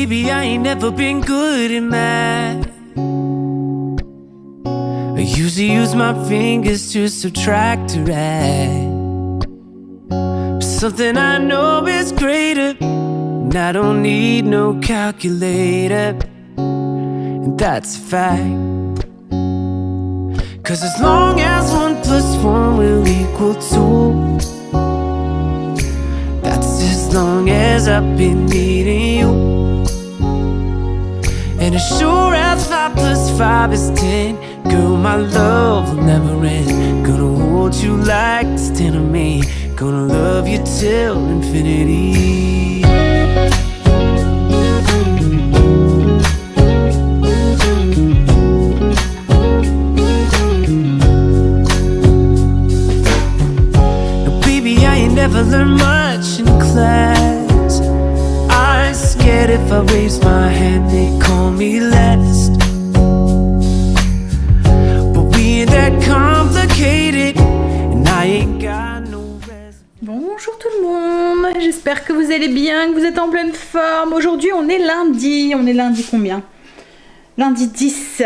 baby, I ain't never been good at math. I usually use my fingers to subtract or add. But something I know is greater, and I don't need no calculator, and that's a fact. 'Cause as long as 1 + 1 will equal 2, that's as long as I've been needing you. And as sure as 5 + 5 is 10, girl, my love will never end. Gonna hold you like it's 10 of me. Gonna love you till infinity. Never learned much in class. I'm scared if I raise my hand they call me last. But we ain't that complicated, and I ain't got no rest. Bonjour tout le monde, j'espère que vous allez bien, que vous êtes en pleine forme. Aujourd'hui on est lundi combien? Lundi 10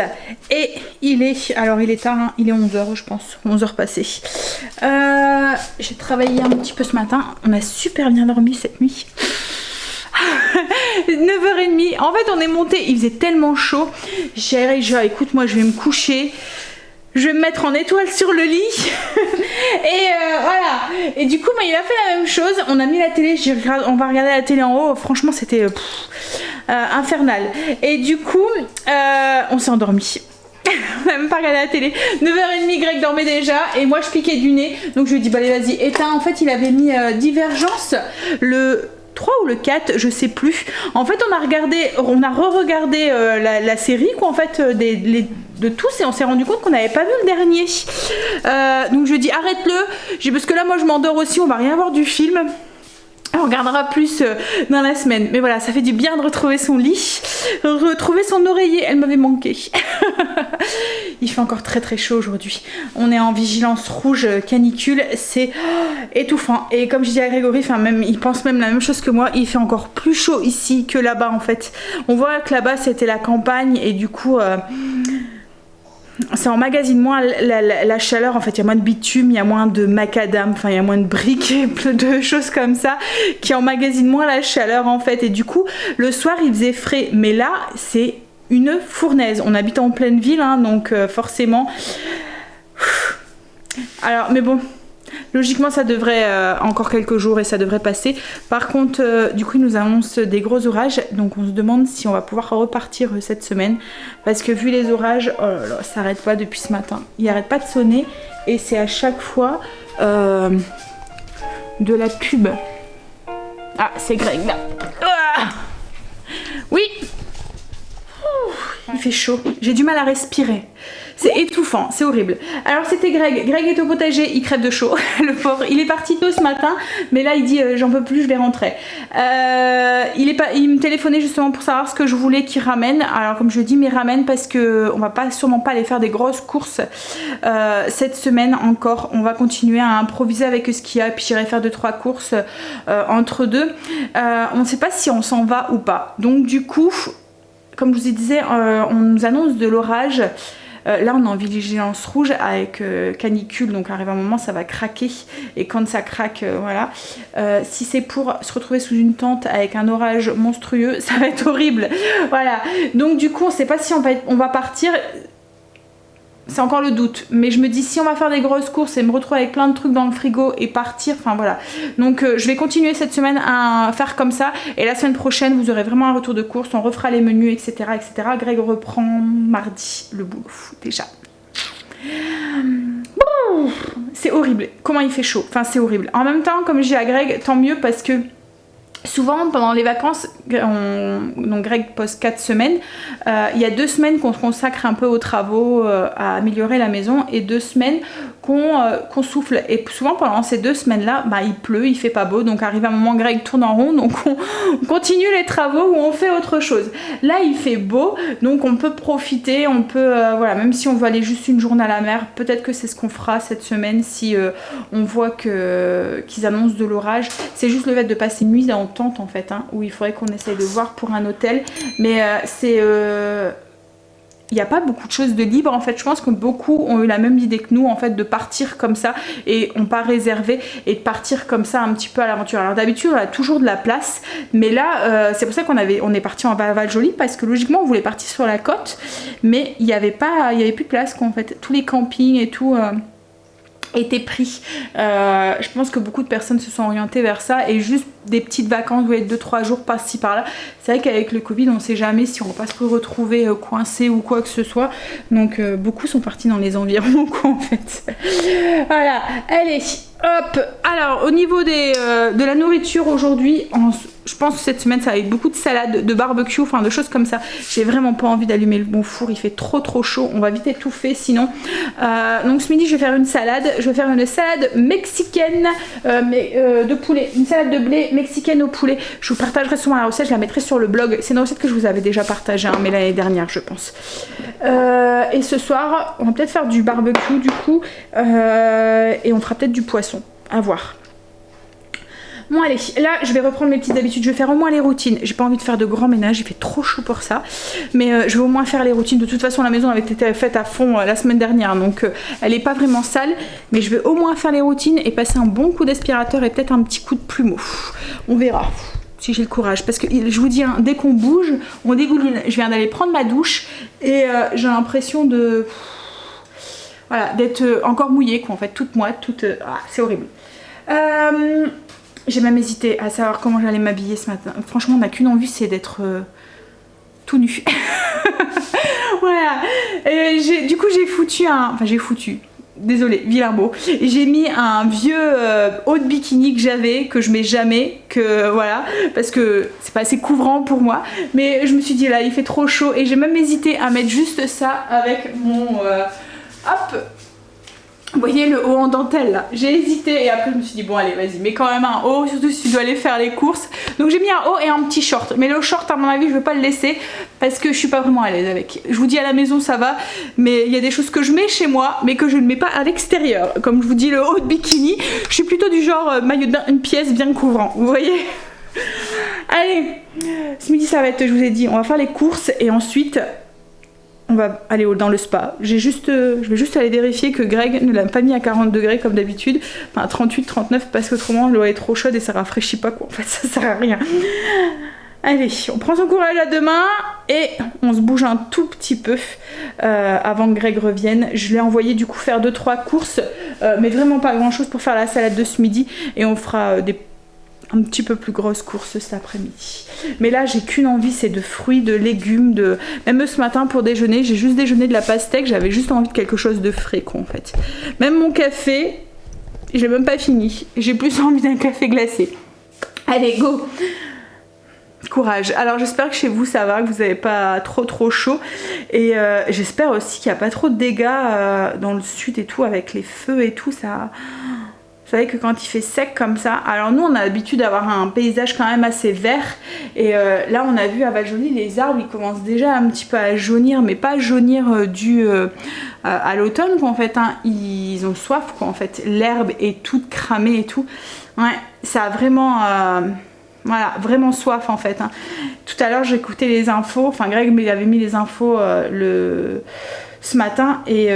et il est tard, hein, il est 11h je pense, 11h passées. J'ai travaillé un petit peu ce matin, on a super bien dormi cette nuit. 9h30, en fait on est monté, il faisait tellement chaud, j'ai dit écoute moi je vais me coucher. Je vais me mettre en étoile sur le lit. Et voilà. Et du coup, il a fait la même chose. On a mis la télé. On va regarder la télé en haut. Franchement, c'était infernal. Et du coup, on s'est endormi. On n'a même pas regardé la télé. 9h30, Greg dormait déjà. Et moi, je piquais du nez. Donc, je lui ai dit, bah, allez, vas-y, éteins. En fait, il avait mis Divergence. Le 3 ou le 4, je sais plus. En fait, on a re-regardé la série, quoi, en fait, de tous, et on s'est rendu compte qu'on n'avait pas vu le dernier. Donc je lui ai dit arrête-le, parce que là moi je m'endors aussi, on va rien voir du film. On regardera plus dans la semaine. Mais voilà, ça fait du bien de retrouver son lit, retrouver son oreiller, elle m'avait manqué. Il fait encore très très chaud aujourd'hui. On est en vigilance rouge canicule, c'est étouffant. Et comme je dis à Grégory, il pense même la même chose que moi, il fait encore plus chaud ici que là-bas en fait. On voit que là-bas c'était la campagne et du coup... ça emmagasine moins la chaleur, en fait il y a moins de bitume, il y a moins de macadam, enfin il y a moins de briques et plein de choses comme ça qui emmagasinent moins la chaleur en fait, et du coup le soir il faisait frais, mais là c'est une fournaise. On habite en pleine ville hein, donc forcément alors mais bon, logiquement ça devrait encore quelques jours et ça devrait passer. Par contre du coup ils nous annoncent des gros orages, donc on se demande si on va pouvoir repartir cette semaine, parce que vu les orages, oh là là, ça arrête pas depuis ce matin, il arrête pas de sonner et c'est à chaque fois de la pub. Ah c'est Greg là. Ah oui. Il fait chaud, j'ai du mal à respirer. C'est étouffant, c'est horrible. Alors c'était Greg. Greg est au potager, il crève de chaud. Le pauvre, il est parti tôt ce matin, mais là il dit j'en peux plus, je vais rentrer. Il me téléphonait justement pour savoir ce que je voulais qu'il ramène. Alors comme je dis, mais ramène parce que on va sûrement pas aller faire des grosses courses cette semaine encore. On va continuer à improviser avec ce qu'il y a, puis j'irai faire 2-3 courses entre deux. On ne sait pas si on s'en va ou pas. Donc du coup, comme je vous disais, on nous annonce de l'orage. Là on est en vigilance rouge avec canicule, donc arrive un moment ça va craquer, et quand ça craque voilà, si c'est pour se retrouver sous une tente avec un orage monstrueux, ça va être horrible. Voilà, donc du coup on sait pas si on va partir. C'est encore le doute, mais je me dis si on va faire des grosses courses et me retrouver avec plein de trucs dans le frigo et partir, enfin voilà. Donc je vais continuer cette semaine à faire comme ça, et la semaine prochaine vous aurez vraiment un retour de course, on refera les menus etc etc. Greg reprend mardi le boulot déjà. C'est horrible, comment il fait chaud, enfin c'est horrible. En même temps comme je dis à Greg, tant mieux parce que souvent pendant les vacances, donc Greg poste 4 semaines, il y a 2 semaines qu'on se consacre un peu aux travaux, à améliorer la maison, et 2 semaines qu'on souffle. Et souvent pendant ces 2 semaines là, bah, il pleut, il fait pas beau, donc arrive un moment Greg tourne en rond, donc on continue les travaux ou on fait autre chose. Là il fait beau, donc on peut profiter, on peut voilà, même si on veut aller juste une journée à la mer, peut-être que c'est ce qu'on fera cette semaine si on voit qu'ils annoncent de l'orage. C'est juste le fait de passer une nuit tente en fait, hein, où il faudrait qu'on essaye de voir pour un hôtel. Mais il n'y a pas beaucoup de choses de libre en fait. Je pense que beaucoup ont eu la même idée que nous en fait, de partir comme ça et n'ont pas réservé, et de partir comme ça un petit peu à l'aventure. Alors d'habitude on a toujours de la place, mais là c'est pour ça qu'on est parti en Val-Jolie, parce que logiquement on voulait partir sur la côte, mais il y avait plus de place quoi, en fait. Tous les campings et tout étaient pris. Je pense que beaucoup de personnes se sont orientées vers ça, et juste des petites vacances, 2-3 jours par-ci par-là. C'est vrai qu'avec le Covid on sait jamais si on va pas se retrouver coincé ou quoi que ce soit, donc beaucoup sont partis dans les environs quoi en fait. Voilà, allez hop. Alors au niveau de la nourriture aujourd'hui, je pense que cette semaine ça va être beaucoup de salade, de barbecue, enfin de choses comme ça. J'ai vraiment pas envie d'allumer le bon four, il fait trop chaud, on va vite étouffer sinon. Donc ce midi je vais faire une salade, mexicaine de poulet, une salade de blé mexicaine au poulet. Je vous partagerai souvent la recette, je la mettrai sur le blog. C'est une recette que je vous avais déjà partagée, hein, mais l'année dernière je pense. Et ce soir on va peut-être faire du barbecue du coup, et on fera peut-être du poisson, à voir. Bon allez, là je vais reprendre mes petites habitudes, je vais faire au moins les routines. J'ai pas envie de faire de grand ménage, il fait trop chaud pour ça, mais je vais au moins faire les routines. De toute façon la maison avait été faite à fond la semaine dernière, donc elle est pas vraiment sale, mais je vais au moins faire les routines et passer un bon coup d'aspirateur et peut-être un petit coup de plumeau. On verra si j'ai le courage, parce que je vous dis hein, dès qu'on bouge on dégouline. Je viens d'aller prendre ma douche et j'ai l'impression de voilà, d'être encore mouillée quoi en fait, toute moite, c'est horrible. J'ai même hésité à savoir comment j'allais m'habiller ce matin. Franchement, on n'a qu'une envie, c'est d'être tout nu. Voilà. Du coup, j'ai foutu. Désolée, vilain mot. J'ai mis un vieux haut de bikini que j'avais, que je mets jamais, voilà, parce que c'est pas assez couvrant pour moi. Mais je me suis dit là, il fait trop chaud, et j'ai même hésité à mettre juste ça avec mon hop. Vous voyez le haut en dentelle là, j'ai hésité et après je me suis dit bon allez vas-y, mets quand même un haut, surtout si tu dois aller faire les courses. Donc j'ai mis un haut et un petit short, mais le short à mon avis je vais pas le laisser parce que je suis pas vraiment à l'aise avec. Je vous dis à la maison ça va, mais il y a des choses que je mets chez moi mais que je ne mets pas à l'extérieur. Comme je vous dis, le haut de bikini, je suis plutôt du genre maillot de bain, une pièce bien couvrant, vous voyez. Allez, ce midi ça va être, je vous ai dit, on va faire les courses et ensuite on va aller dans le spa. Je vais juste aller vérifier que Greg ne l'a pas mis à 40 degrés comme d'habitude, enfin 38, 39, parce qu'autrement l'eau est trop chaude et ça rafraîchit pas quoi, en fait ça sert à rien. Allez, on prend son courage à deux mains et on se bouge un tout petit peu avant que Greg revienne. Je l'ai envoyé du coup faire 2-3 courses, mais vraiment pas grand chose pour faire la salade de ce midi, et on fera un petit peu plus grosse course cet après-midi. Mais là j'ai qu'une envie, c'est de fruits, de légumes, même ce matin pour déjeuner, j'ai juste déjeuné de la pastèque, j'avais juste envie de quelque chose de frais quoi en fait. Même mon café, je l'ai même pas fini, j'ai plus envie d'un café glacé. Allez go, courage. Alors j'espère que chez vous ça va, que vous n'avez pas trop chaud, et j'espère aussi qu'il n'y a pas trop de dégâts dans le sud et tout, avec les feux et tout ça. Vous savez que quand il fait sec comme ça, alors nous on a l'habitude d'avoir un paysage quand même assez vert, et là on a vu à Val-Jolie les arbres ils commencent déjà un petit peu à jaunir, mais pas jaunir dû à l'automne quoi en fait, hein. Ils ont soif quoi en fait, l'herbe est toute cramée et tout, ouais ça a vraiment voilà, vraiment soif en fait, hein. Tout à l'heure j'écoutais les infos, enfin Greg m'avait mis les infos ce matin, et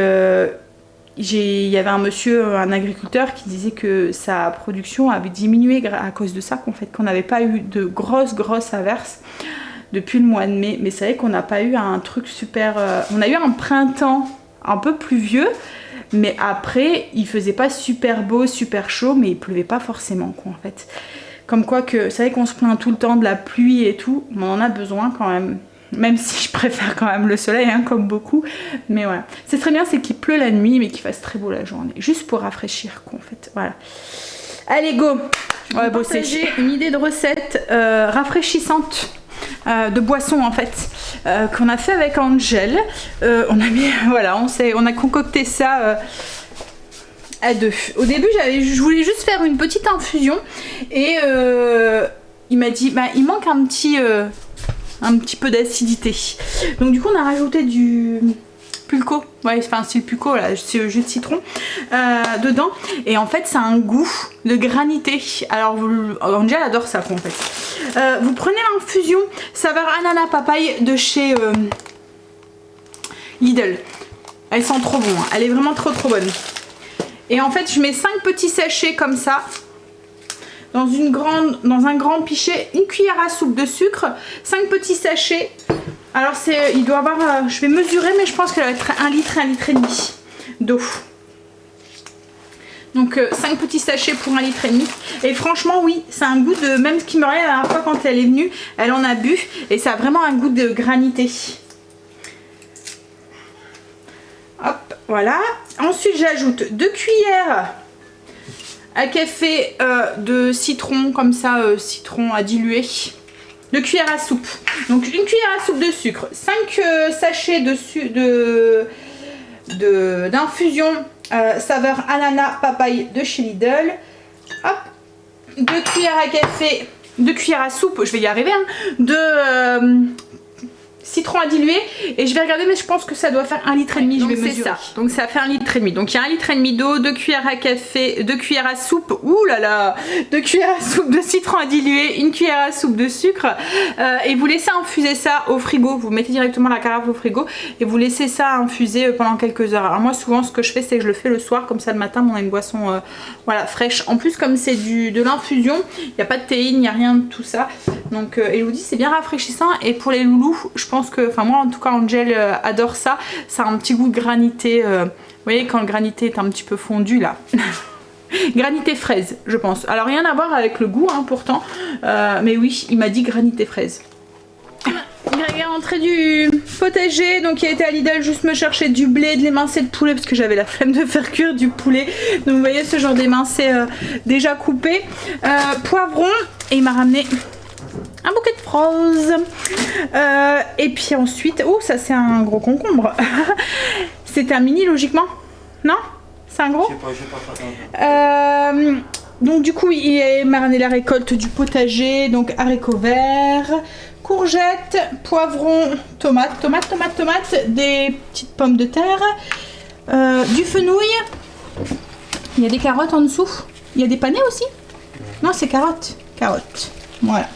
il y avait un monsieur, un agriculteur qui disait que sa production avait diminué à cause de ça, qu'en fait qu'on n'avait pas eu de grosses averses depuis le mois de mai. Mais c'est vrai qu'on n'a pas eu un truc super, on a eu un printemps un peu pluvieux, mais après il faisait pas super beau, super chaud, mais il pleuvait pas forcément quoi en fait. Comme quoi que c'est vrai qu'on se plaint tout le temps de la pluie et tout, mais on en a besoin quand même. Même si je préfère quand même le soleil, hein, comme beaucoup. Mais voilà. C'est très bien, c'est qu'il pleut la nuit, mais qu'il fasse très beau la journée. Juste pour rafraîchir, quoi, en fait. Voilà. Allez, go. On va bosser. J'ai une idée de recette rafraîchissante de boisson, en fait, qu'on a fait avec Angel. On a mis, voilà, on a concocté ça à deux. Au début, je voulais juste faire une petite infusion. Et il m'a dit, bah, il manque un petit peu d'acidité. Donc du coup on a rajouté du pulco, ouais, enfin c'est le pulco là, c'est le jus de citron dedans, et en fait ça a un goût de granité. Alors Angel adore ça en fait. Vous prenez l'infusion saveur ananas papaye de chez Lidl. Elle sent trop bon, hein. Elle est vraiment trop bonne. Et en fait je mets 5 petits sachets comme ça dans un grand pichet, une cuillère à soupe de sucre, 5 petits sachets. Alors il doit avoir, je vais mesurer, mais je pense qu'elle va être 1 litre, 1 litre et demi d'eau. Donc 5 petits sachets pour 1 litre et demi. Et franchement oui, c'est un goût de, même Kimberly la dernière fois quand elle est venue, elle en a bu et ça a vraiment un goût de granité. Hop, voilà. Ensuite j'ajoute 2 cuillères à café de citron, comme ça, citron à diluer. 2 cuillères à soupe. Donc 1 cuillère à soupe de sucre, 5 sachets d'infusion saveur ananas papaye de chez Lidl. Hop, 2 cuillères à café, 2 cuillères à soupe, je vais y arriver, hein, de citron à diluer. Et je vais regarder, mais je pense que ça doit faire 1 litre et demi. Donc je vais mesurer. Ça. Donc ça fait 1 litre et demi. Donc il y a 1 litre et demi d'eau, 2 cuillères à café, 2 cuillères à soupe. Ouh là là, 2 cuillères à soupe de citron à diluer, 1 cuillère à soupe de sucre. Et vous laissez infuser ça au frigo. Vous mettez directement la carafe au frigo et vous laissez ça infuser pendant quelques heures. Alors moi souvent ce que je fais, c'est que je le fais le soir, comme ça le matin on a une boisson voilà, fraîche. En plus comme c'est de l'infusion, il n'y a pas de théine, il n'y a rien de tout ça. Donc Elodie, c'est bien rafraîchissant. Et pour les loulous, je pense que, enfin moi en tout cas Angel adore ça. Ça a un petit goût de granité. Vous voyez quand le granité est un petit peu fondu là. Granité fraise je pense. Alors rien à voir avec le goût hein, pourtant. Mais oui, il m'a dit granité fraise. Greg est rentré du potager, donc il a été à Lidl juste me chercher du blé, de l'émincé de poulet parce que j'avais la flemme de faire cuire du poulet. Donc vous voyez ce genre d'émincé déjà coupé. Poivron, et il m'a ramené un bouquet de fraises. Et puis ensuite, oh ça c'est un gros concombre. C'était un mini logiquement, non? C'est un gros? Je sais pas. Donc du coup il m'a ramené la récolte du potager, donc haricots verts, courgettes, poivrons, tomates, des petites pommes de terre, du fenouil. Il y a des carottes en dessous. Il y a des panais aussi? Non, c'est carottes. Voilà.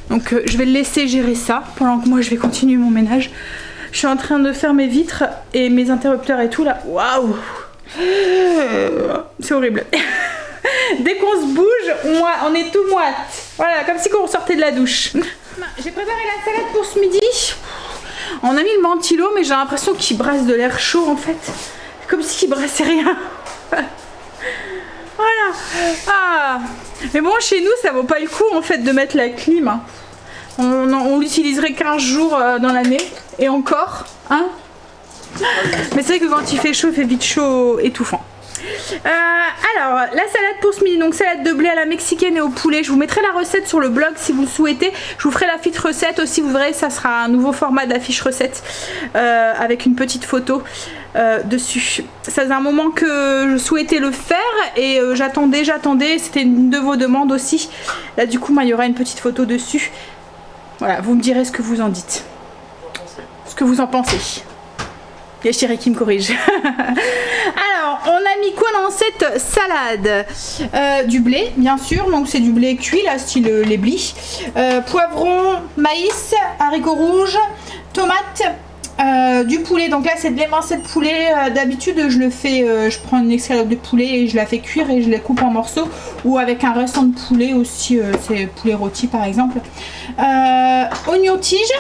Donc je vais le laisser gérer ça pendant que moi je vais continuer mon ménage. Je suis en train de faire mes vitres et mes interrupteurs et tout là. Waouh! C'est horrible. Dès qu'on se bouge, on est tout moite. Voilà, comme si on sortait de la douche. J'ai préparé la salade pour ce midi. On a mis le ventilo, mais j'ai l'impression qu'il brasse de l'air chaud en fait. Comme s'il brassait rien. Voilà. Ah. Mais bon, chez nous, ça vaut pas le coup en fait de mettre la clim. Hein. On l'utiliserait 15 jours dans l'année. Et encore, hein. Mais c'est vrai que quand il fait chaud, il fait vite chaud, étouffant. Alors, la salade pour ce midi, donc salade de blé à la mexicaine et au poulet. Je vous mettrai la recette sur le blog si vous le souhaitez. Je vous ferai la fiche recette aussi, vous verrez, ça sera un nouveau format d'affiche recette avec une petite photo dessus. Ça faisait un moment que je souhaitais le faire et j'attendais, c'était une de vos demandes aussi. Là du coup, il y aura une petite photo dessus. Voilà, vous me direz ce que vous en dites. Ce que vous en pensez. Il y a Chérie qui me corrige. Alors, on a mis quoi dans cette salade? Du blé, bien sûr. Donc, c'est du blé cuit, là, style les blis. Poivron, maïs, haricots rouges, tomates, du poulet. Donc là, c'est de l'émincé de poulet. D'habitude, je le fais, je prends une escalope de poulet et je la fais cuire et je la coupe en morceaux. Ou avec un restant de poulet aussi, c'est poulet rôti, par exemple. Oignon tige.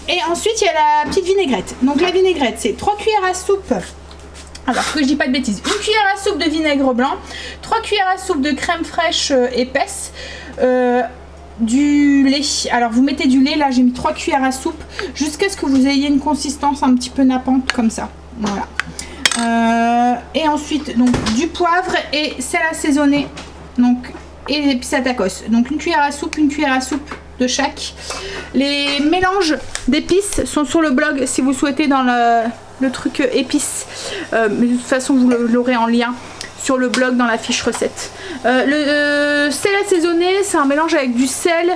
Et ensuite il y a la petite vinaigrette. Donc la vinaigrette c'est 3 cuillères à soupe. Alors que je dis pas de bêtises. 1 cuillère à soupe de vinaigre blanc, 3 cuillères à soupe de crème fraîche épaisse, du lait. Alors vous mettez du lait, là j'ai mis 3 cuillères à soupe jusqu'à ce que vous ayez une consistance un petit peu nappante comme ça. Voilà. Et ensuite donc du poivre et sel assaisonné. Donc et puis ça tacos. Donc 1 cuillère à soupe, 1 cuillère à soupe de chaque. Les mélanges d'épices sont sur le blog si vous souhaitez dans le truc épices. Mais de toute façon vous l'aurez en lien sur le blog dans la fiche recette. Le sel assaisonné, c'est un mélange avec du sel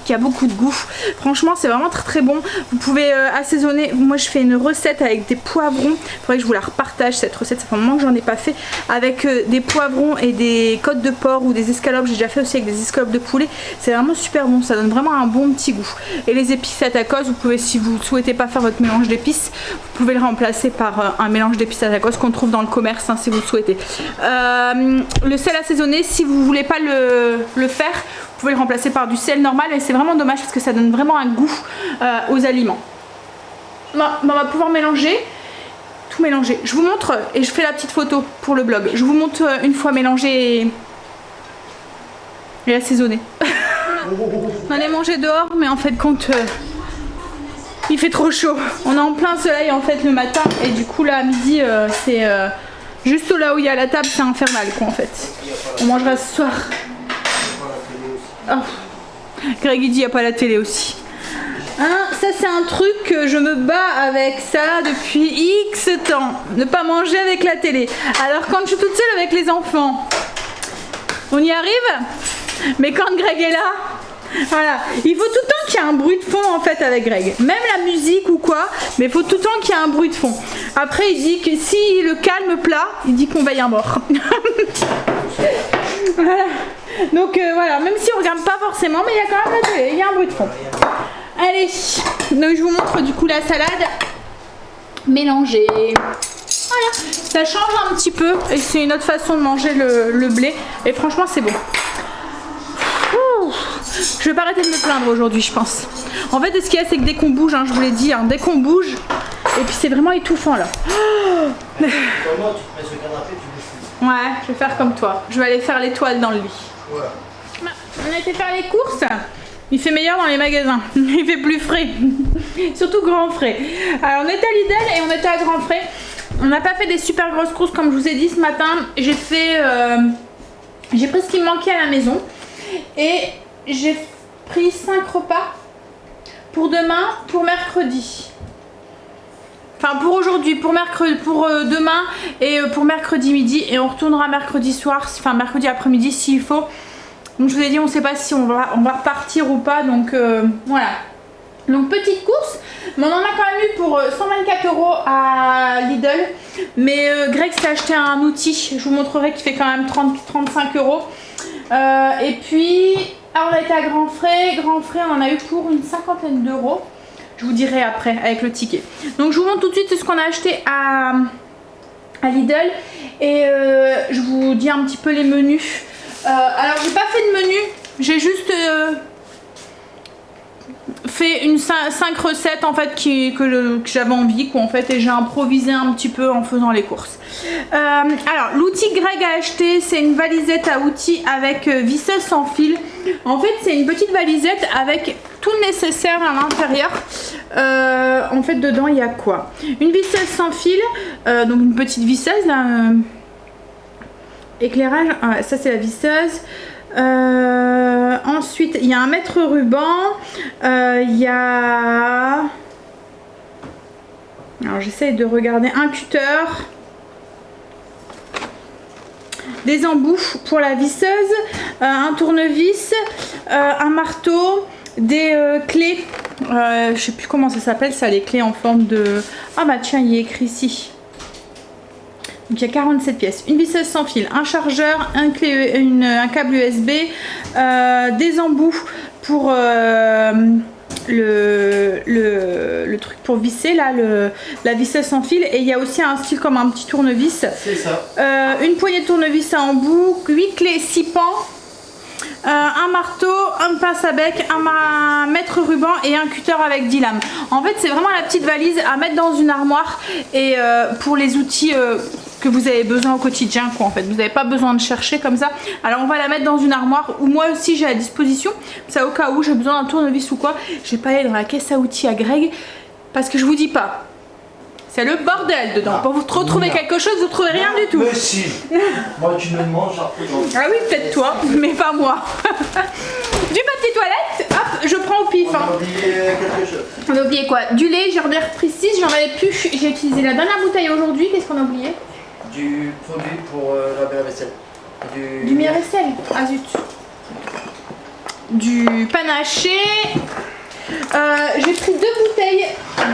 qui a beaucoup de goût. Franchement c'est vraiment très très bon. Vous pouvez assaisonner. Moi je fais une recette avec des poivrons. Il faudrait que je vous la repartage cette recette, ça fait un moment que j'en ai pas fait. Avec des poivrons et des côtes de porc ou des escalopes. J'ai déjà fait aussi avec des escalopes de poulet. C'est vraiment super bon, ça donne vraiment un bon petit goût. Et les épices à tacos, vous pouvez, si vous ne souhaitez pas faire votre mélange d'épices, vous pouvez le remplacer par un mélange d'épices à tacos qu'on trouve dans le commerce, hein, si vous le souhaitez. Le sel assaisonné, si vous voulez pas le faire, vous pouvez le remplacer par du sel normal, et c'est vraiment dommage parce que ça donne vraiment un goût aux aliments. Bon, on va pouvoir mélanger, tout mélanger. Je vous montre, et je fais la petite photo pour le blog. Je vous montre une fois mélangé et assaisonné. On allait manger dehors, mais en fait compte, il fait trop chaud. On est en plein soleil en fait le matin, et du coup là à midi c'est juste là où il y a la table, c'est infernal quoi en fait. On mangera ce soir. Oh. Greg il dit il n'y a pas la télé aussi. Hein, ça c'est un truc que je me bats avec ça depuis X temps. Ne pas manger avec la télé. Alors quand je suis toute seule avec les enfants, on y arrive. Mais quand Greg est là, voilà, il faut tout le temps qu'il y ait un bruit de fond en fait avec Greg. Même la musique ou quoi, mais il faut tout le temps qu'il y ait un bruit de fond. Après il dit que si le calme plat, il dit qu'on veille un mort. Voilà. Donc voilà, même si on regarde pas forcément, mais il y a quand même la télé, il y a un bruit de fond. Allez, donc je vous montre du coup la salade mélangée. Voilà, ça change un petit peu et c'est une autre façon de manger le blé. Et franchement c'est bon. Ouh, je vais pas arrêter de me plaindre aujourd'hui je pense. En fait ce qu'il y a c'est que dès qu'on bouge, hein, je vous l'ai dit, hein, dès qu'on bouge, et puis c'est vraiment étouffant là. Comment tu te mets ce canapé, tu bouges plus. Ouais, je vais faire comme toi. Je vais aller faire l'étoile dans le lit. Ouais. On a été faire les courses. Il fait meilleur dans les magasins. Il fait plus frais. Surtout grand frais. Alors on était à Lidl et on était à grand frais. On n'a pas fait des super grosses courses comme je vous ai dit ce matin. J'ai fait... j'ai pris ce qui me manquait à la maison. Et j'ai pris 5 repas pour demain, pour mercredi. Enfin pour aujourd'hui, pour mercredi, pour demain et pour mercredi midi. Et on retournera mercredi soir, enfin mercredi après-midi s'il faut. Donc je vous ai dit, on ne sait pas si on va repartir ou pas. Donc voilà. Donc petite course. Mais on en a quand même eu pour 124 € à Lidl. Mais Greg s'est acheté un outil. Je vous montrerai qu'il fait quand même 30-35 €. Et puis on a été à Grand Frais. Grand Frais on en a eu pour une 50aine d'euros. Je vous dirai après avec le ticket. Donc je vous montre tout de suite ce qu'on a acheté à Lidl. Et je vous dis un petit peu les menus. Alors j'ai pas fait de menu. J'ai juste fait une 5 recettes en fait que j'avais envie quoi en fait, et j'ai improvisé un petit peu en faisant les courses. Alors l'outil que Greg a acheté, c'est une valisette à outils avec visseuse sans fil. En fait c'est une petite valisette avec tout le nécessaire à l'intérieur. En fait dedans il y a quoi? Une visseuse sans fil, donc une petite visseuse là, éclairage, ça c'est la visseuse. Ensuite il y a un mètre ruban, il y a, alors j'essaye de regarder, un cutter, des embouts pour la visseuse, un tournevis, un marteau, des clés, je sais plus comment ça s'appelle ça, les clés en forme de, ah bah tiens il est écrit ici. Donc il y a 47 pièces, une visseuse sans fil, un chargeur, un câble USB, des embouts pour le truc pour visser là, la visseuse sans fil, et il y a aussi un style comme un petit tournevis. C'est ça. Une poignée de tournevis à embout, 8 clés 6 pans, un marteau, un pince à bec, un mètre ruban et un cutter avec 10 lames. En fait c'est vraiment la petite valise à mettre dans une armoire, et pour les outils que vous avez besoin au quotidien quoi en fait. Vous n'avez pas besoin de chercher comme ça. Alors on va la mettre dans une armoire où moi aussi j'ai à disposition. Ça au cas où j'ai besoin d'un tournevis ou quoi. Je vais pas aller dans la caisse à outils à Greg parce que je vous dis pas. C'est le bordel dedans. Pour vous retrouver quelque chose, vous trouvez rien du tout. Mais si. Moi tu me demandes, j'en retrouve. Ah oui, peut-être toi, mais pas moi. Du papier toilette, hop, je prends au pif. On a oublié quelque chose. On a oublié quoi? Du lait, j'en ai repris 6, j'en avais plus. J'ai utilisé la dernière bouteille aujourd'hui. Qu'est-ce qu'on a oublié? Du produit pour laver la vaisselle. Du vaisselle. Ah zut. du panaché. J'ai pris 2 bouteilles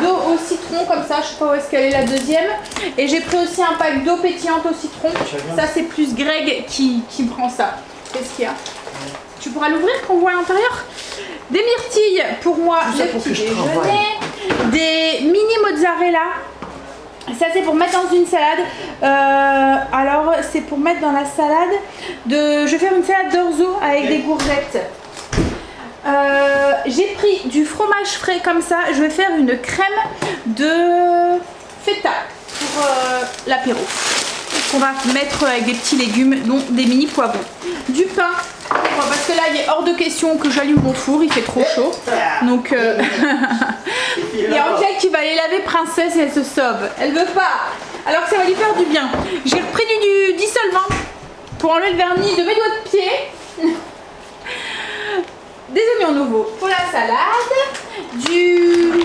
d'eau au citron comme ça, je sais pas où est-ce qu'elle est la deuxième. Et j'ai pris aussi un pack d'eau pétillante au citron. Ça c'est plus Greg qui prend ça. Qu'est-ce qu'il y a? Tu pourras l'ouvrir qu'on voit à l'intérieur? Des myrtilles pour moi, le petit déjeuner. Des mini mozzarella. Ça c'est pour mettre dans une salade. Alors c'est pour mettre dans la salade de... Je vais faire une salade d'orzo avec des courgettes. J'ai pris du fromage frais comme ça. Je vais faire une crème de feta pour l'apéro. Qu'on va mettre avec des petits légumes, dont des mini poivrons. Du pain, parce que là il est hors de question que j'allume mon four, il fait trop chaud. Donc il y a Angèle qui va aller laver princesse et elle se sauve. Elle veut pas. Alors que ça va lui faire du bien. J'ai repris du dissolvant pour enlever le vernis de mes doigts de pied. Des oignons nouveaux pour la salade. Du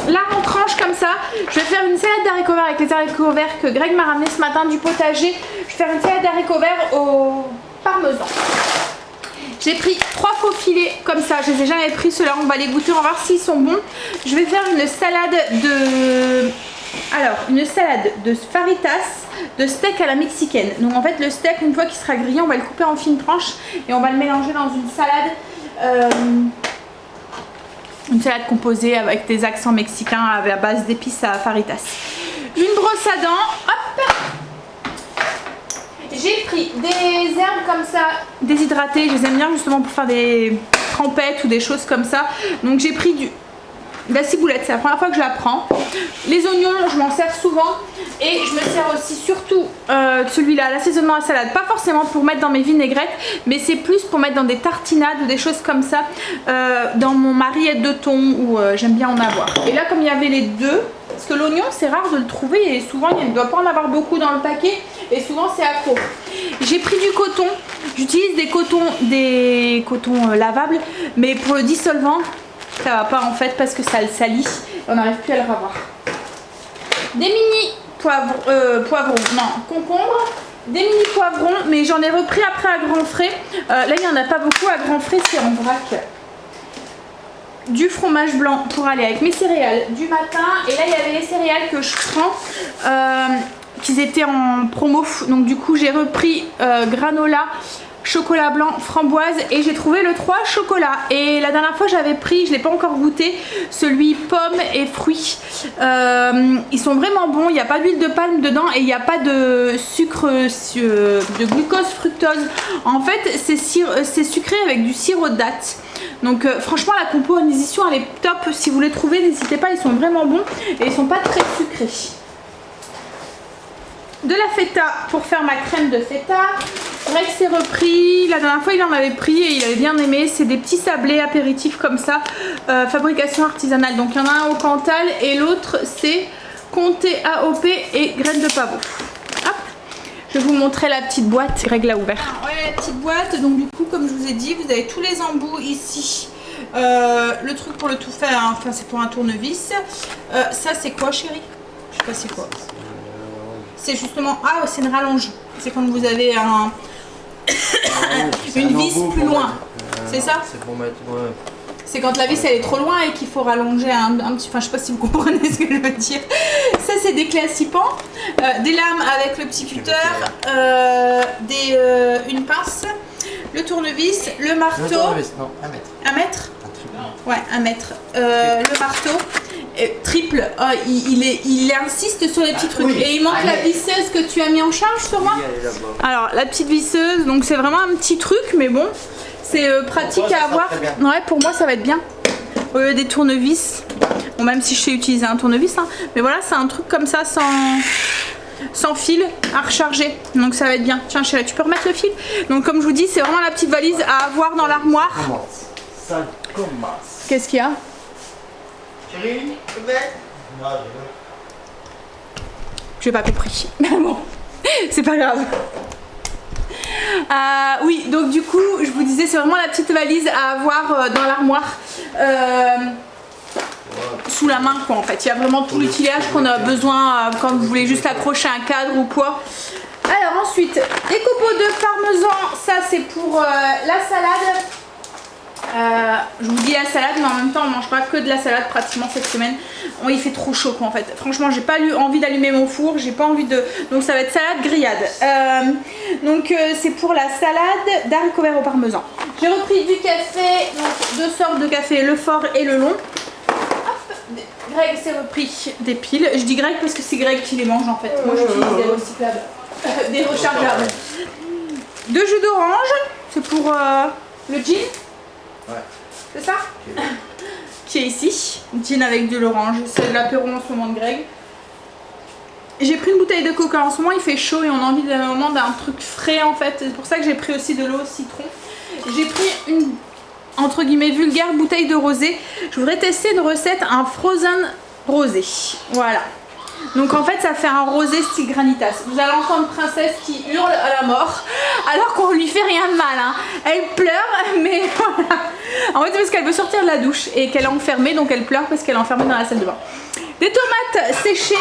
lard en tranche comme ça. Je vais faire une salade d'haricots verts avec les haricots verts que Greg m'a ramené ce matin du potager. Je vais faire une salade d'haricots verts au parmesan. J'ai pris 3 faux filets comme ça. Je les ai jamais pris ceux-là. On va les goûter, on va voir s'ils sont bons. Je vais faire une salade de... Alors, une salade de faritas de steak à la mexicaine. Donc en fait le steak, une fois qu'il sera grillé, on va le couper en fines tranches et on va le mélanger dans une salade. Une salade composée avec des accents mexicains à base d'épices à faritas. Une brosse à dents, hop. J'ai pris des herbes comme ça déshydratées, je les aime bien justement pour faire des trempettes ou des choses comme ça. Donc j'ai pris de la ciboulette, c'est la première fois que je la prends. Les oignons, je m'en sers souvent. Et je me sers aussi surtout celui-là, l'assaisonnement à salade. Pas forcément pour mettre dans mes vinaigrettes, mais c'est plus pour mettre dans des tartinades ou des choses comme ça. Dans mon marillette de thon où j'aime bien en avoir. Et là, comme il y avait les deux, parce que l'oignon c'est rare de le trouver et souvent il ne doit pas en avoir beaucoup dans le paquet. Et souvent c'est à court. J'ai pris du coton. J'utilise des cotons lavables, mais pour le dissolvant, ça va pas en fait parce que ça le salit. On n'arrive plus à le revoir. Des mini poivrons, non, concombres, des mini poivrons, mais j'en ai repris après à grand frais. Là il n'y en a pas beaucoup à grand frais, c'est en vrac. Du fromage blanc pour aller avec mes céréales du matin. Et là il y avait les céréales que je prends, qu'ils étaient en promo. Donc du coup j'ai repris granola, chocolat blanc, framboise et j'ai trouvé le 3 chocolat. Et la dernière fois j'avais pris, je ne l'ai pas encore goûté, celui pomme et fruits. Ils sont vraiment bons, il n'y a pas d'huile de palme dedans et il n'y a pas de sucre, de glucose, fructose. En fait c'est sucré avec du sirop de date. Donc franchement la composition elle est top, si vous les trouvez n'hésitez pas, ils sont vraiment bons et ils sont pas très sucrés. De la feta pour faire ma crème de feta. Greg s'est repris, la dernière fois il en avait pris et il avait bien aimé. C'est des petits sablés apéritifs comme ça, fabrication artisanale. Donc il y en a un au Cantal et l'autre c'est Comté AOP et graines de pavot. Hop. Je vais vous montrer la petite boîte. Greg l'a ouvert. Ah, ouais, la petite boîte. Donc du coup comme je vous ai dit, vous avez tous les embouts ici. Le truc pour le tout faire, hein. Enfin c'est pour un tournevis. Ça c'est quoi chérie? Je sais pas c'est quoi. C'est justement, ah c'est une rallonge. C'est quand vous avez une vis plus loin. C'est ça? C'est pour mettre, ouais. C'est quand la vis elle est trop loin et qu'il faut rallonger un petit... Enfin je sais pas si vous comprenez ce que je veux dire. Ça c'est des clés à 6 pans, des lames avec le petit cutter, une pince, le tournevis, le marteau. Le tournevis, non, 1 mètre. 1 mètre? Ouais, 1 mètre. Le marteau. Triple, il insiste sur les petits trucs. Oui. Et il manque la visseuse que tu as mis en charge sur moi. Alors la petite visseuse, donc c'est vraiment un petit truc, mais bon, c'est pratique à avoir. Ouais, pour moi ça va être bien. Au lieu des tournevis, bon, même si je sais utiliser un tournevis, hein, mais voilà, c'est un truc comme ça sans fil à recharger, donc ça va être bien. Tiens chérie, tu peux remettre le fil. Donc comme je vous dis, c'est vraiment la petite valise à avoir dans l'armoire. Ça commence. Qu'est-ce qu'il y a? Chérie, tu veux? Non, j'ai pas compris. Bon, c'est pas grave. Oui, donc du coup, je vous disais, c'est vraiment la petite valise à avoir dans l'armoire. Sous la main quoi en fait. Il y a vraiment tout l'utilage qu'on a besoin quand vous voulez juste accrocher un cadre ou quoi. Alors ensuite, des copeaux de parmesan, ça c'est pour la salade. Je vous dis la salade, mais en même temps on mange pas que de la salade pratiquement cette semaine. Il fait trop chaud quoi en fait. Franchement j'ai pas eu envie d'allumer mon four, j'ai pas envie de... Donc ça va être salade grillade. C'est pour la salade d'haricots verts au parmesan. J'ai repris du café, donc 2 sortes de café, le fort et le long. Hop. Greg s'est repris des piles. Je dis Greg parce que c'est Greg qui les mange en fait. Moi j'utilise des recyclables, des rechargeables. 2 jus d'orange, c'est pour le gin. Ouais. C'est ça? Okay. Qui est ici. Gin avec de l'orange. C'est de l'apéro en ce moment de Greg. J'ai pris une bouteille de coca. En ce moment il fait chaud et on a envie d'un truc frais en fait. C'est pour ça que j'ai pris aussi de l'eau au citron. J'ai pris une entre guillemets vulgaire bouteille de rosé. Je voudrais tester une recette, un frozen rosé. Voilà. Donc en fait ça fait un rosé style granitas. Vous allez entendre Princesse qui hurle à la mort alors qu'on lui fait rien de mal hein. Elle pleure mais voilà. En fait c'est parce qu'elle veut sortir de la douche et qu'elle est enfermée, donc elle pleure parce qu'elle est enfermée dans la salle de bain. Des tomates séchées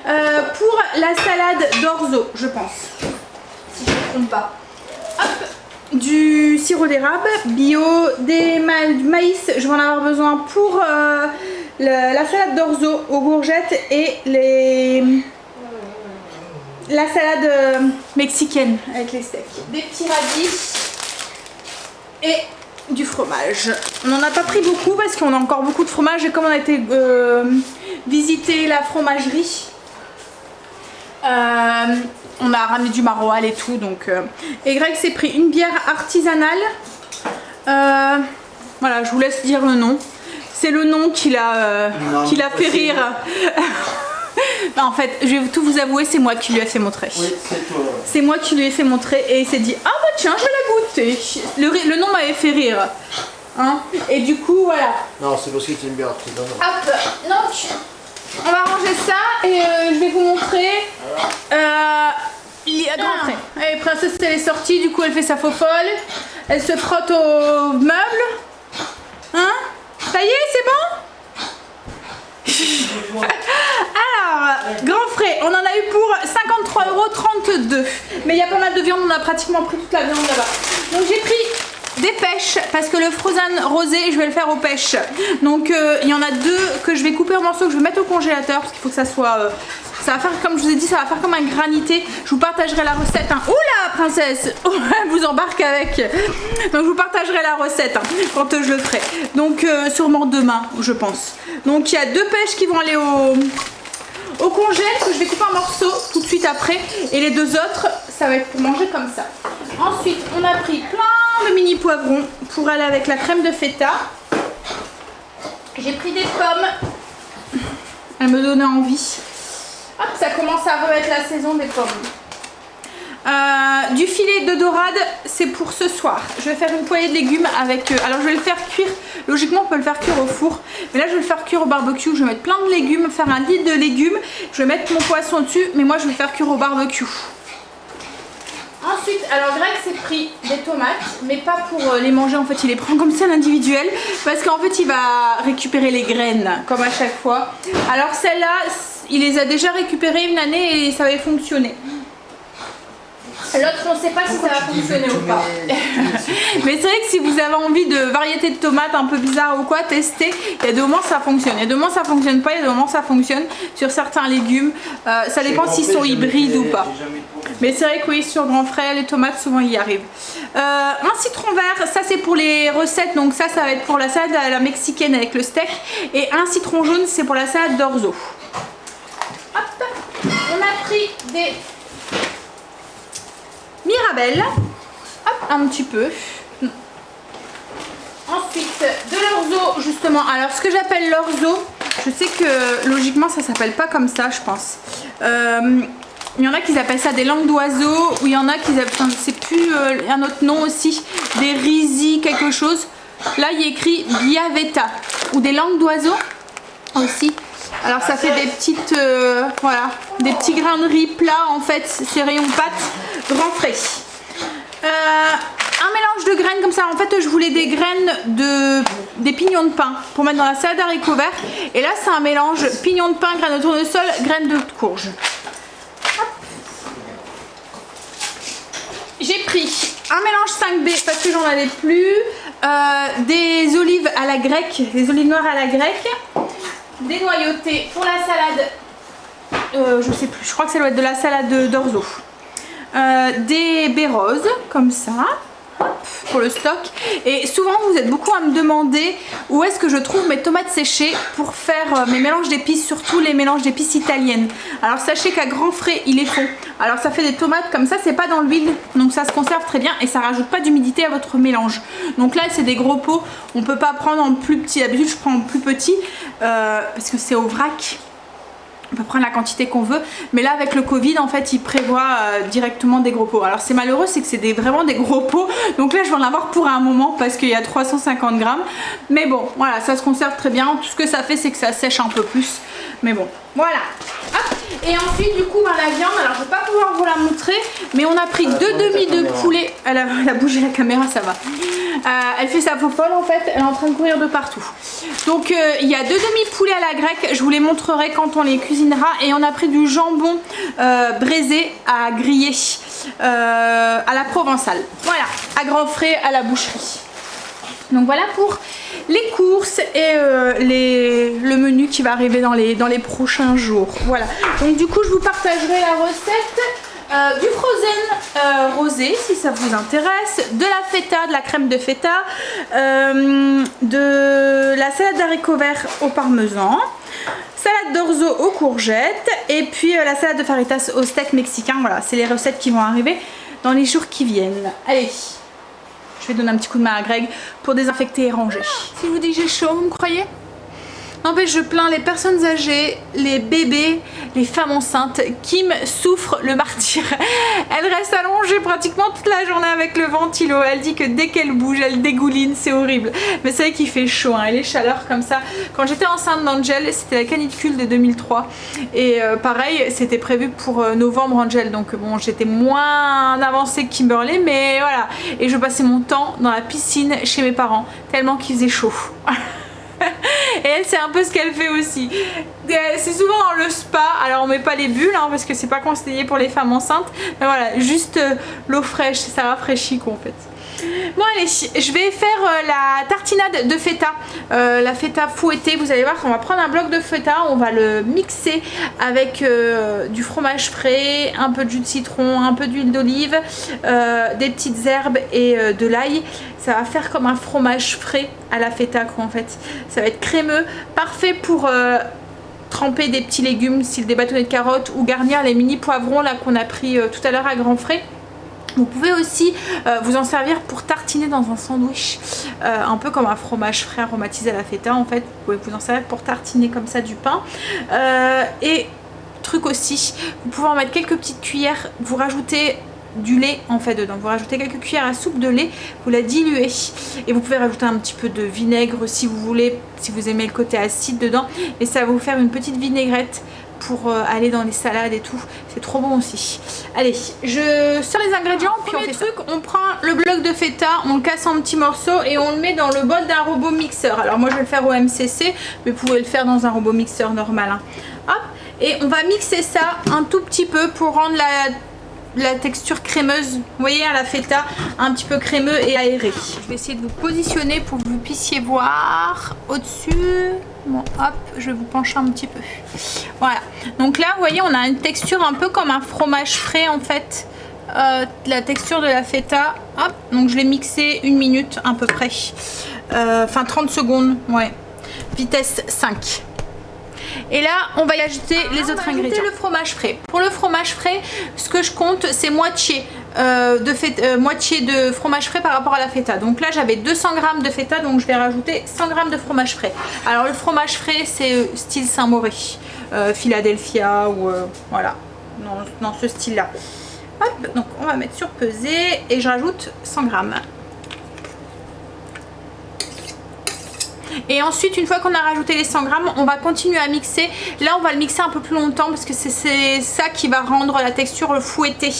pour la salade d'orzo je pense, si je ne me trompe pas. Hop. Du sirop d'érable bio, du maïs, je vais en avoir besoin pour la salade d'orzo aux courgettes et la salade mexicaine avec les steaks. Des petits radis et du fromage. On n'en a pas pris beaucoup parce qu'on a encore beaucoup de fromage et comme on a été visiter la fromagerie, on a ramené du maroilles et tout donc et Greg s'est pris une bière artisanale. Voilà, je vous laisse dire le nom. C'est le nom qui l'a fait rire. Non, en fait, je vais tout vous avouer, c'est moi qui lui ai fait montrer. Oui, c'est toi. C'est moi qui lui ai fait montrer et il s'est dit ah bah tiens, je vais la goûter. Le nom m'avait fait rire. Hein, et du coup, voilà. Non, c'est parce que tu aimes bien artisanal. Hop, donc on va ranger ça et je vais vous montrer. Il y a grand frais. Allez, Princesse elle est sortie, du coup elle fait sa faux folle. Elle se frotte aux meubles. Hein? Ça y est, c'est bon? Alors, grand frais, on en a eu pour 53,32 €. Mais il y a pas mal de viande, on a pratiquement pris toute la viande là-bas. Donc j'ai pris des pêches parce que le frozen rosé je vais le faire aux pêches. Donc il y en a 2 que je vais couper en morceaux que je vais mettre au congélateur parce qu'il faut que ça soit... ça va faire comme je vous ai dit, ça va faire comme un granité. Je vous partagerai la recette. Hein. Oula princesse, elle vous embarque avec. Donc je vous partagerai la recette hein, quand je le ferai. Donc sûrement demain je pense. Donc il y a 2 pêches qui vont aller au congèle que je vais couper en morceaux tout de suite après. Et les 2 autres ça va être pour manger comme ça. Ensuite on a pris plein de mini poivrons pour aller avec la crème de feta. J'ai pris des pommes. Elle me donnait envie. Hop, ça commence à remettre la saison des pommes. Du filet de dorade, c'est pour ce soir. Je vais faire une poêlée de légumes avec... alors je vais le faire cuire, logiquement on peut le faire cuire au four. Mais là je vais le faire cuire au barbecue, je vais mettre plein de légumes, faire un lit de légumes. Je vais mettre mon poisson dessus, mais moi je vais le faire cuire au barbecue. Ensuite, alors Greg s'est pris des tomates, mais pas pour les manger, en fait il les prend comme ça l'individuel, parce qu'en fait il va récupérer les graines, comme à chaque fois. Alors celle-là, il les a déjà récupérées une année et ça avait fonctionné. L'autre, on ne sait pas si ça va fonctionner ou pas. Mais c'est vrai que si vous avez envie de variété de tomates un peu bizarre ou quoi, testez. Il y a des moments ça fonctionne, il y a des moments ça fonctionne pas, il y a des moments ça fonctionne sur certains légumes. Ça dépend s'ils sont hybrides ou pas. Mais c'est vrai que oui, sur grand frais, les tomates souvent y arrivent. Un citron vert, ça c'est pour les recettes, donc ça va être pour la salade à la mexicaine avec le steak. Et un citron jaune, c'est pour la salade d'orzo. Hop, on a pris des Mirabelle, hop, un petit peu. Ensuite, de l'orzo, justement. Alors, ce que j'appelle l'orzo, je sais que logiquement, ça s'appelle pas comme ça, je pense. Il y en a qui appellent ça des langues d'oiseaux, ou il y en a qui appellent, enfin, c'est plus un autre nom aussi, des risi quelque chose. Là, il y a écrit biaveta, ou des langues d'oiseaux aussi. Alors ça fait des petites, voilà, des petits grains de riz plats en fait, c'est rayon pâte, grand frais. Un mélange de graines comme ça, en fait je voulais des graines des pignons de pain pour mettre dans la salade d'haricots verts. Et là c'est un mélange pignons de pain, graines de tournesol, graines de courge. J'ai pris un mélange 5B parce que j'en avais plus, des olives à la grecque, des olives noires à la grecque, des noyautés pour la salade, je sais plus, je crois que ça doit être de la salade d'orzo, des baies roses comme ça. Pour le stock. Et souvent vous êtes beaucoup à me demander où est-ce que je trouve mes tomates séchées pour faire mes mélanges d'épices, surtout les mélanges d'épices italiennes. Alors sachez qu'à grand frais ils les font. Alors ça fait des tomates comme ça, c'est pas dans l'huile, donc ça se conserve très bien et ça rajoute pas d'humidité à votre mélange. Donc là c'est des gros pots, on peut pas prendre en plus petit, d'habitude je prends en plus petit parce que c'est au vrac. On peut prendre la quantité qu'on veut, mais là avec le Covid en fait ils prévoient directement des gros pots. Alors c'est malheureux, c'est que c'est vraiment des gros pots, donc là je vais en avoir pour un moment parce qu'il y a 350 grammes, mais bon voilà, ça se conserve très bien. Tout ce que ça fait c'est que ça sèche un peu plus, mais bon voilà. Hop. Et ensuite du coup la viande, alors je vais pas pouvoir vous la montrer, mais on a pris deux demi de poulet. Elle a bougé la caméra, ça va. Elle fait sa faux folle en fait, elle est en train de courir de partout. Donc il y a deux demi poulets à la grecque, je vous les montrerai quand on les cuisinera. Et on a pris du jambon braisé à griller à la provençale. Voilà, à grands frais à la boucherie. Donc voilà pour les courses et le menu qui va arriver dans les prochains jours. Voilà, donc du coup je vous partagerai la recette du frozen rosé si ça vous intéresse, de la feta, de la crème de feta, de la salade d'haricots verts au parmesan, salade d'orzo aux courgettes et puis la salade de faritas au steak mexicain. Voilà, c'est les recettes qui vont arriver dans les jours qui viennent. Allez, je vais donner un petit coup de main à Greg pour désinfecter et ranger. Si je vous dis que j'ai chaud, vous me croyez? N'empêche, je plains les personnes âgées, les bébés, les femmes enceintes. Kim souffre le martyre. Elle reste allongée pratiquement toute la journée avec le ventilo. Elle dit que dès qu'elle bouge, elle dégouline, c'est horrible. Mais c'est vrai qu'il fait chaud, hein, et les chaleurs comme ça. Quand j'étais enceinte d'Angel, c'était la canicule de 2003. Et pareil, c'était prévu pour novembre Angel. Donc bon, j'étais moins avancée que Kimberly, mais voilà. Et je passais mon temps dans la piscine chez mes parents, tellement qu'il faisait chaud. Et elle, c'est un peu ce qu'elle fait aussi. C'est souvent dans le spa. Alors on met pas les bulles hein, parce que c'est pas conseillé pour les femmes enceintes. Mais voilà, juste l'eau fraîche, ça rafraîchit quoi en fait. Bon allez, je vais faire la tartinade de feta, la feta fouettée. Vous allez voir qu'on va prendre un bloc de feta, on va le mixer avec du fromage frais, un peu de jus de citron, un peu d'huile d'olive, des petites herbes et de l'ail. Ça va faire comme un fromage frais à la feta quoi en fait. Ça va être crémeux, parfait pour tremper des petits légumes, style des bâtonnets de carottes, ou garnir les mini poivrons là qu'on a pris tout à l'heure à grands frais. Vous pouvez aussi vous en servir pour tartiner dans un sandwich, un peu comme un fromage frais aromatisé à la feta en fait. Vous pouvez vous en servir pour tartiner comme ça du pain. Et truc aussi, vous pouvez en mettre quelques petites cuillères, vous rajoutez du lait en fait dedans, vous rajoutez quelques cuillères à soupe de lait, vous la diluez et vous pouvez rajouter un petit peu de vinaigre si vous voulez, si vous aimez le côté acide dedans, et ça va vous faire une petite vinaigrette pour aller dans les salades et tout, c'est trop bon aussi. Allez, je sors les ingrédients puis on fait truc, on prend le bloc de feta, on le casse en petits morceaux et on le met dans le bol d'un robot mixeur. Alors moi je vais le faire au MCC, mais vous pouvez le faire dans un robot mixeur normal hein. Hop, et on va mixer ça un tout petit peu pour rendre la texture crémeuse, vous voyez à la feta, un petit peu crémeux et aéré. Je vais essayer de vous positionner pour que vous puissiez voir au-dessus. Bon hop, je vais vous pencher un petit peu. Voilà, donc là vous voyez on a une texture un peu comme un fromage frais en fait, la texture de la feta. Hop, donc je l'ai mixé 1 minute à peu près, enfin 30 secondes, ouais, vitesse 5. Et là on va y ajouter les autres ingrédients. Le fromage frais. Pour le fromage frais, ce que je compte c'est moitié moitié de fromage frais par rapport à la feta. Donc là j'avais 200 g de feta, donc je vais rajouter 100 g de fromage frais. Alors le fromage frais c'est style Saint-Maurice, Philadelphia ou voilà, dans ce style là. Hop, donc on va mettre sur peser et je rajoute 100 g. Et ensuite une fois qu'on a rajouté les 100 g, on va continuer à mixer. Là on va le mixer un peu plus longtemps parce que c'est ça qui va rendre la texture fouettée.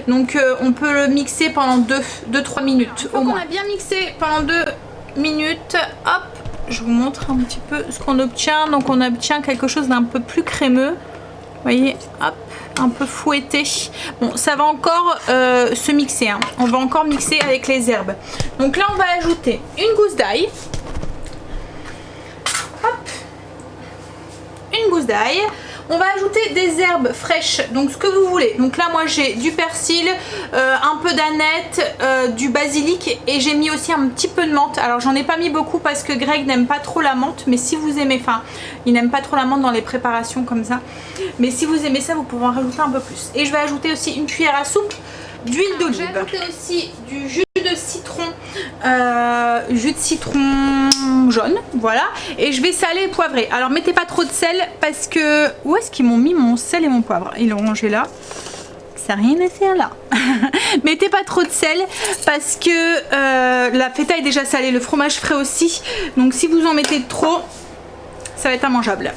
Donc on peut le mixer pendant 2-3 minutes au moins. On a bien mixé pendant 2 minutes. Hop, je vous montre un petit peu ce qu'on obtient. Donc on obtient quelque chose d'un peu plus crémeux. voyez, hop, un peu fouetté. Bon, ça va encore se mixer, hein. On va encore mixer avec les herbes. Donc là, on va ajouter une gousse d'ail. Hop, une gousse d'ail. On va ajouter des herbes fraîches, donc ce que vous voulez. Donc là, moi, j'ai du persil, un peu d'aneth, du basilic et j'ai mis aussi un petit peu de menthe. Alors, j'en ai pas mis beaucoup parce que Greg n'aime pas trop la menthe, mais si vous aimez, enfin, il n'aime pas trop la menthe dans les préparations comme ça. Mais si vous aimez ça, vous pouvez en rajouter un peu plus. Et je vais ajouter aussi une cuillère à soupe d'huile d'olive. Je vais ajouter aussi du jus de citron jaune, voilà, et je vais saler et poivrer. Alors mettez pas trop de sel parce que où est-ce qu'ils m'ont mis mon sel et mon poivre? Ils l'ont rangé là, ça n'a rien à faire là. Mettez pas trop de sel parce que la feta est déjà salée, le fromage frais aussi, donc si vous en mettez trop, ça va être immangeable.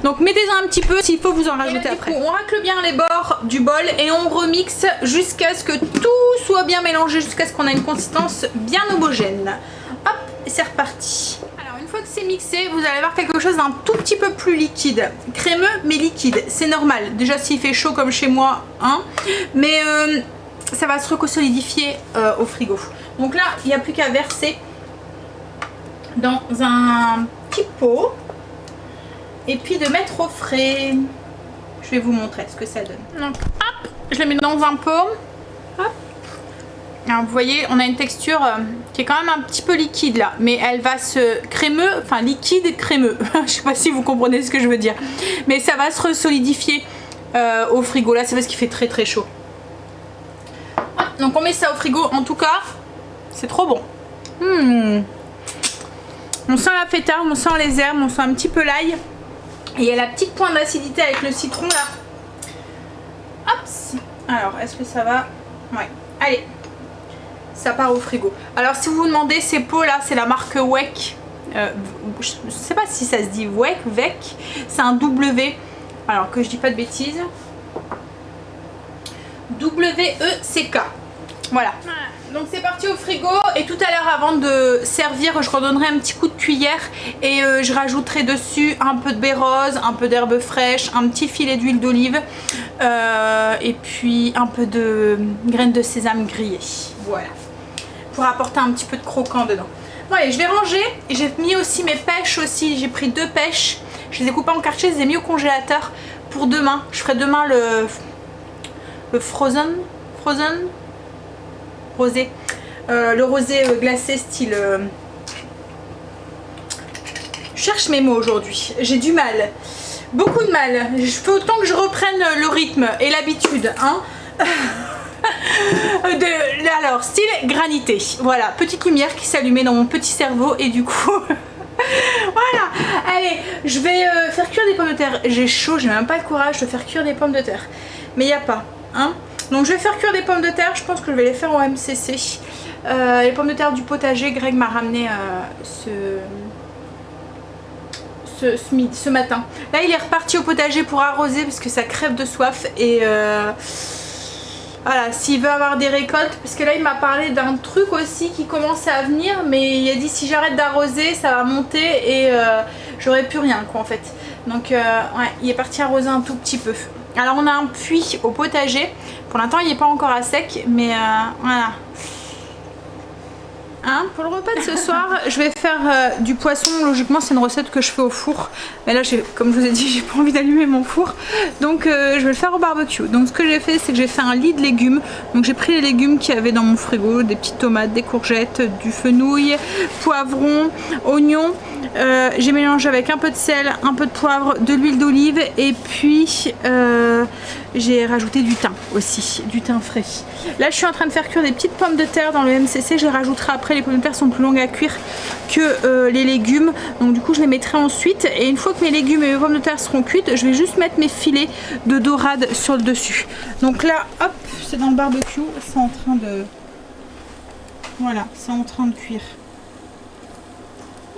Donc mettez-en un petit peu, s'il faut vous en rajouter après. On racle bien les bords du bol et on remixe jusqu'à ce que tout soit bien mélangé, jusqu'à ce qu'on ait une consistance bien homogène. Hop, et c'est reparti. Alors une fois que c'est mixé, vous allez avoir quelque chose d'un tout petit peu plus liquide. Crémeux mais liquide, c'est normal. Déjà s'il fait chaud comme chez moi, hein, mais ça va se reconsolidifier au frigo. Donc là, il n'y a plus qu'à verser dans un petit pot. Et puis de mettre au frais. Je vais vous montrer ce que ça donne. Donc hop, je le mets dans un pot. Hop. Alors vous voyez, on a une texture qui est quand même un petit peu liquide là. Mais elle va se crémeux, enfin liquide crémeux. Je sais pas si vous comprenez ce que je veux dire. Mais ça va se resolidifier au frigo. Là c'est parce qu'il fait très très chaud. Hop, donc on met ça au frigo. En tout cas, c'est trop bon. On sent la feta, on sent les herbes, on sent un petit peu l'ail. Et il y a la petite pointe d'acidité avec le citron là. Hop. Alors, est-ce que ça va? Ouais. Allez. Ça part au frigo. Alors, si vous vous demandez, ces pots là, c'est la marque Weck. Je sais pas si ça se dit Weck, Vec. C'est un W. Alors, que je dis pas de bêtises. W-E-C-K. Voilà. Donc c'est parti au frigo et tout à l'heure avant de servir je redonnerai un petit coup de cuillère et je rajouterai dessus un peu de baie rose, un peu d'herbe fraîche, un petit filet d'huile d'olive et puis un peu de graines de sésame grillées. Voilà. Pour apporter un petit peu de croquant dedans. Bon allez, je vais ranger. J'ai mis aussi mes pêches aussi. J'ai pris 2 pêches. Je les ai coupées en quartiers, je les ai mis au congélateur pour demain. Je ferai demain le frozen rosé, le rosé glacé style je cherche mes mots aujourd'hui, j'ai du mal, beaucoup de mal, je fais autant que je reprenne le rythme et l'habitude, hein. Alors style granité, voilà, petite lumière qui s'allumait dans mon petit cerveau et du coup voilà, allez, je vais faire cuire des pommes de terre, j'ai chaud, j'ai même pas le courage de faire cuire des pommes de terre, mais il n'y a pas, hein. Donc je vais faire cuire des pommes de terre, je pense que je vais les faire au MCC. Les pommes de terre du potager, Greg m'a ramené ce matin. Là il est reparti au potager pour arroser parce que ça crève de soif et voilà, s'il veut avoir des récoltes, parce que là il m'a parlé d'un truc aussi qui commençait à venir, mais il a dit si j'arrête d'arroser ça va monter et j'aurai plus rien quoi en fait. Donc ouais, il est parti arroser un tout petit peu. Alors on a un puits au potager, pour l'instant il n'est pas encore à sec, mais voilà. Hein, pour le repas de ce soir, je vais faire du poisson, logiquement c'est une recette que je fais au four. Mais là, comme je vous ai dit, j'ai pas envie d'allumer mon four, donc je vais le faire au barbecue. Donc ce que j'ai fait, c'est que j'ai fait un lit de légumes. Donc j'ai pris les légumes qu'il y avait dans mon frigo, des petites tomates, des courgettes, du fenouil, poivrons, oignons. J'ai mélangé avec un peu de sel, un peu de poivre, de l'huile d'olive et puis j'ai rajouté du thym aussi, du thym frais. Là je suis en train de faire cuire des petites pommes de terre dans le MCC, je les rajouterai après, les pommes de terre sont plus longues à cuire que les légumes, donc du coup je les mettrai ensuite et une fois que mes légumes et mes pommes de terre seront cuites, je vais juste mettre mes filets de dorade sur le dessus. Donc là hop, c'est dans le barbecue, c'est en train de... Voilà, c'est en train de cuire.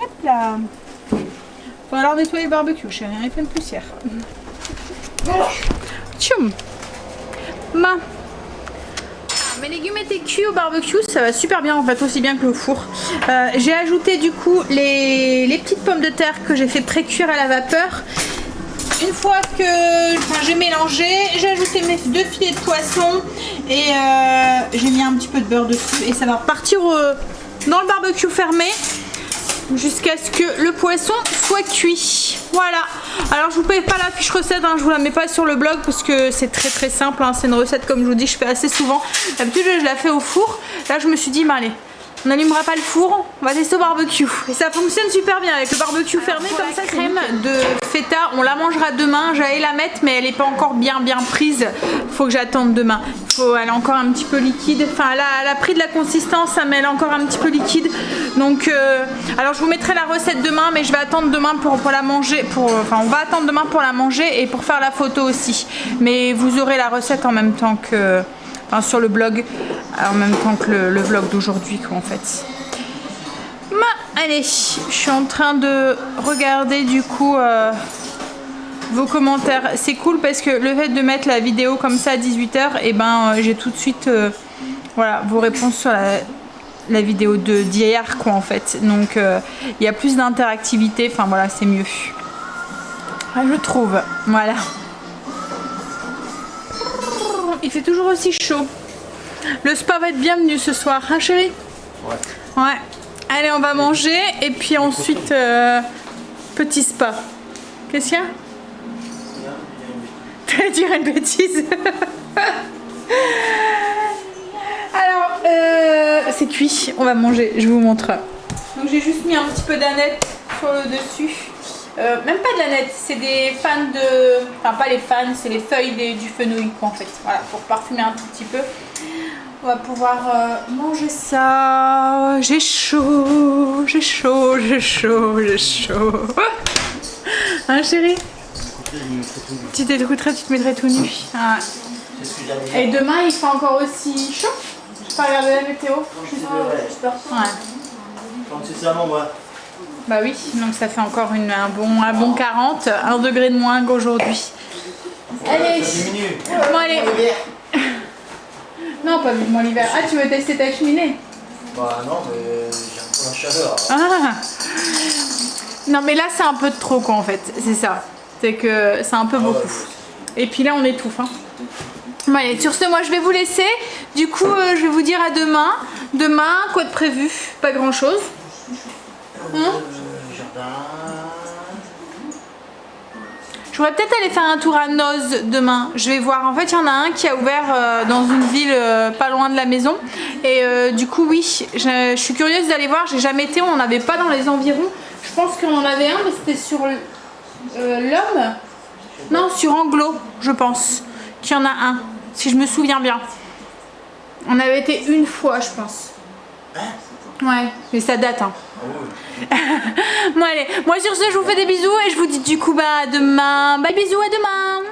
Hop là. Faut alors nettoyer le barbecue, chérie, il y a plein de poussière. Tchoum. Mes légumes étaient cuits au barbecue, ça va super bien en fait, aussi bien que le four. J'ai ajouté du coup les petites pommes de terre que j'ai fait pré-cuire à la vapeur. une fois que j'ai mélangé, j'ai ajouté mes 2 filets de poisson et j'ai mis un petit peu de beurre dessus et ça va repartir dans le barbecue fermé jusqu'à ce que le poisson soit cuit. Voilà. Alors je vous paye pas la fiche recette, hein, je vous la mets pas sur le blog parce que c'est très simple, hein. C'est une recette comme je vous dis, je fais assez souvent. D'habitude je la fais au four. Là je me suis dit, bah allez, on n'allumera pas le four, on va tester au barbecue. Et ça fonctionne super bien avec le barbecue fermé comme ça. Crème de feta, on la mangera demain. J'allais la mettre mais elle n'est pas encore bien prise. Faut que j'attende demain. Elle est encore un petit peu liquide. Enfin elle a pris de la consistance, mais elle est encore un petit peu liquide. Donc alors je vous mettrai la recette demain, mais je vais attendre demain pour la manger. On va attendre demain pour la manger et pour faire la photo aussi. Mais vous aurez la recette en même temps que... Enfin, sur le blog, en même temps que le vlog d'aujourd'hui quoi en fait. Allez, je suis en train de regarder du coup vos commentaires. C'est cool parce que le fait de mettre la vidéo comme ça à 18 h, et j'ai tout de suite voilà, vos réponses sur la vidéo d'hier quoi en fait. Donc il y a plus d'interactivité, enfin voilà, c'est mieux. Je trouve, voilà. Il fait toujours aussi chaud. Le spa va être bienvenu ce soir, hein chérie? Ouais. Ouais. Allez, on va manger et puis ensuite petit spa. Qu'est-ce qu'il y a? T'allais dire une bêtise. Alors, c'est cuit. On va manger. Je vous montre. Donc j'ai juste mis un petit peu d'aneth sur le dessus. Même pas de l'aneth, c'est des fans de... Enfin pas les fans, c'est les feuilles du fenouil quoi en fait. Voilà, pour parfumer un tout petit peu. On va pouvoir manger ça. J'ai chaud, j'ai chaud, j'ai chaud, j'ai chaud. Hein chérie? Tu t'écouterais, tu te mettrais tout nu. Ah. Et demain il fera encore aussi chaud? Je vais pas regarder la météo. Ouais. Quand c'est ça, moi. Bah oui, donc ça fait encore un bon 40, 1 degré de moins qu'aujourd'hui. Allez, bon allez. Non, pas vivement l'hiver. Ah, tu veux tester ta cheminée? Bah non, mais j'ai un peu la chaleur. Ah. Non mais là c'est un peu de trop quoi en fait, c'est ça. C'est que c'est un peu beaucoup. Et puis là on étouffe. Hein. Bon allez, sur ce moi je vais vous laisser. Du coup je vais vous dire à demain. Demain, quoi de prévu? Pas grand chose. Je pourrais peut-être aller faire un tour à Noz demain. Je vais voir. En fait, il y en a un qui a ouvert dans une ville pas loin de la maison. Et du coup, oui, je suis curieuse d'aller voir. J'ai jamais été. On n'en avait pas dans les environs. Je pense qu'on en avait un, mais c'était sur l'homme. Non, sur Anglo, je pense. Qu'il y en a un, si je me souviens bien. On avait été une fois, je pense. Ouais, mais ça date, hein. Bon allez, moi sur ce je vous fais des bisous et je vous dis du coup bah à demain. Bye bisous, à demain.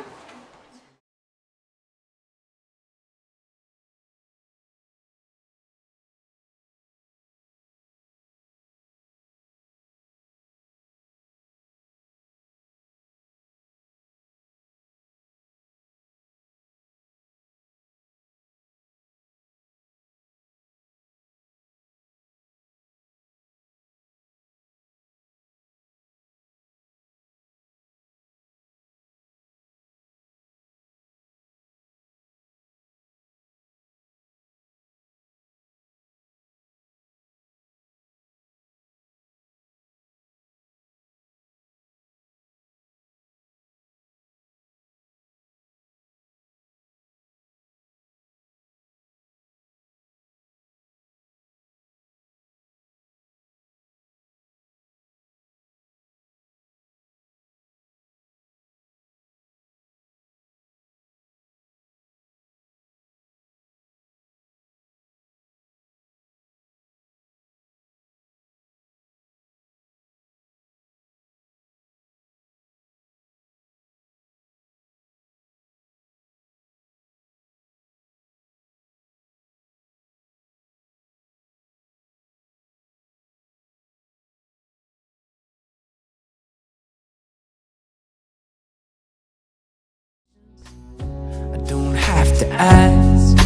Don't have to ask,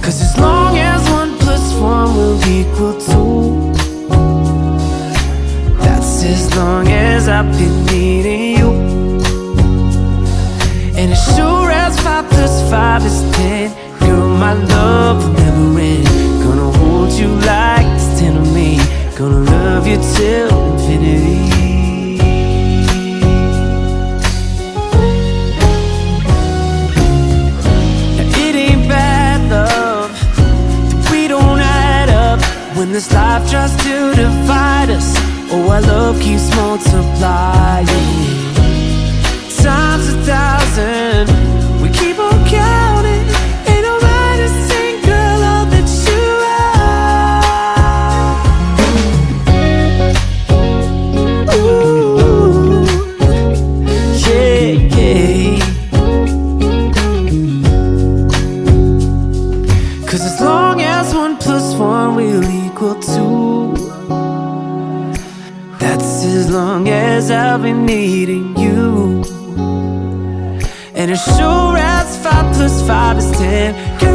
'cause as long as 1 + 1 will equal 2, that's as long as I've been needing you. 5 is 10. Girl, my love will never end. Gonna hold you like it's 10 of me. Gonna love you till infinity. It ain't bad love that we don't add up when this life tries to divide us. Oh, our love keeps multiplying times 1,000. We keep on counting. Ain't nobody sing, girl, all that you are. Ooh, yeah, yeah. 'Cause as long as 1 + 1 will equal 2, that's as long as I'll be needing you. And as sure as 5 + 5 is 10, girl,